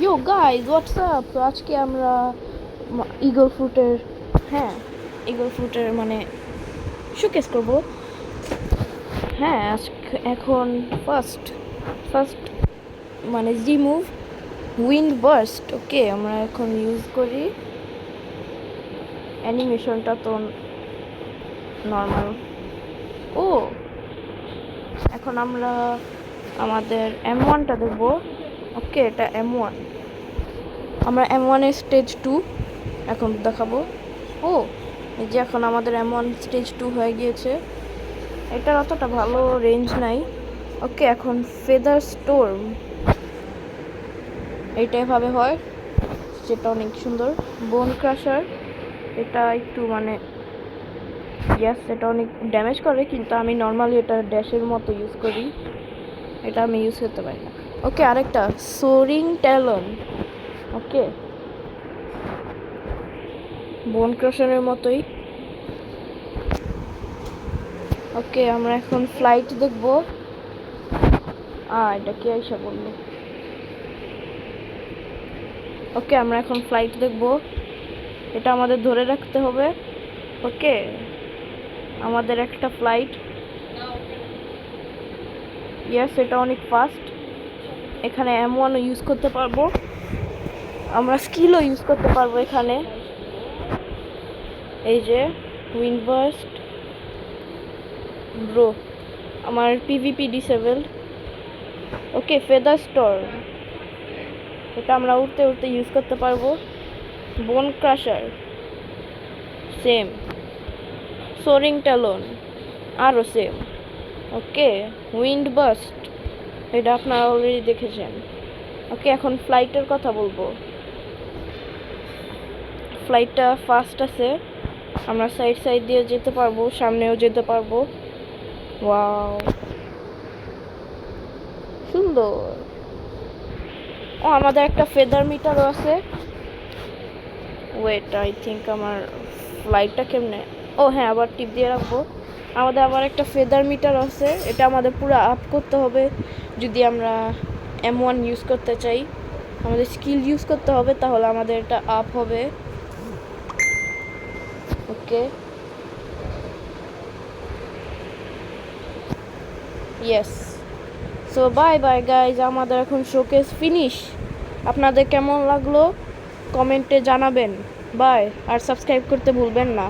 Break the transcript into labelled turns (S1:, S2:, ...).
S1: ইয়ো guys WhatsApp, তো আজকে আমরা ইগল ফ্রুটের হ্যাঁ ইগল ফ্রুটের মানে শোকেস করব। হ্যাঁ আজকে এখন ফার্স্ট ফার্স্ট মানে রিমুভ উইন্ড বার্স্ট। ওকে, আমরা এখন ইউজ করি অ্যানিমেশনটা তো নর্মাল। ও এখন আমরা আমাদের M1টা দেখব। ওকে, এটা M1, আমরা M1 এর স্টেজ 2 এখন দেখাবো। ও এই যে এখন আমাদের M1 স্টেজ 2 হয়ে গিয়েছে। এটার অতটা ভালো রেঞ্জ নাই। ওকে, এখন ফেদার স্টোর্ম এইটা এভাবে হয়, যেটা অনেক সুন্দর। বোন ক্রাশার, এটা একটু মানে ইয়াস, এটা অনেক ড্যামেজ করে, কিন্তু আমি নর্মালি এটা ড্যাশের মতো ইউজ করি, এটা আমি ইউজ করতে পারি না। ওকে, আরেকটা সোরিং ট্যালন। ওকে, বোন ক্রাশারের মতোই। ওকে, আমরা এখন ফ্লাইট দেখব। এটা কি আইসা বললো? ওকে, আমরা এখন ফ্লাইট দেখব। এটা আমাদের ধরে রাখতে হবে। ওকে, আমাদের একটা ফ্লাইট, ইয়েস এটা অনেক ফাস্ট। এখানে M1 ইউজ করতে পারবো, আমরা স্কিলও ইউজ করতে পারবো এখানে। এই যে উইন্ড বার্স্ট ব্রো, আমার PvP ডিসেবলড। ওকে, ফেদার স্টোর, এটা আমরা উড়তে উড়তে ইউজ করতে পারবো। বোন ক্রাশার সেম, সোরিং ট্যালন আরও সেম। ওকে, উইন্ড বার্স্ট এটা আপনারা অলরেডি দেখেছেন। ওকে, এখন ফ্লাইটের কথা বলবো। ফ্লাইটটা ফাস্ট আছে, আমরা সাইড সাইড দিয়ে যেতে পারবো, সামনেও যেতে পারবো। ওয়াও, সুন্দর। ও আমাদের একটা ফেদার মিটারও আছে। ওয়েট, আই থিঙ্ক আমার ফ্লাইটটা কেমনে, ও হ্যাঁ, আবার টিপ দিয়ে রাখবো। আমাদের আবার একটা ফেদার মিটার আছে, এটা আমাদের পুরো আপ করতে হবে যদি আমরা M1 ইউজ করতে চাই। আমাদের স্কিল ইউজ করতে হবে, তাহলে আমাদের এটা আপ হবে। Okay, yes. So bye bye guys, আমাদের এখন শোকেস ফিনিশ। আপনাদের কেমন লাগলো কমেন্টে জানাবেন। বাই, আর সাবস্ক্রাইব করতে ভুলবেন না।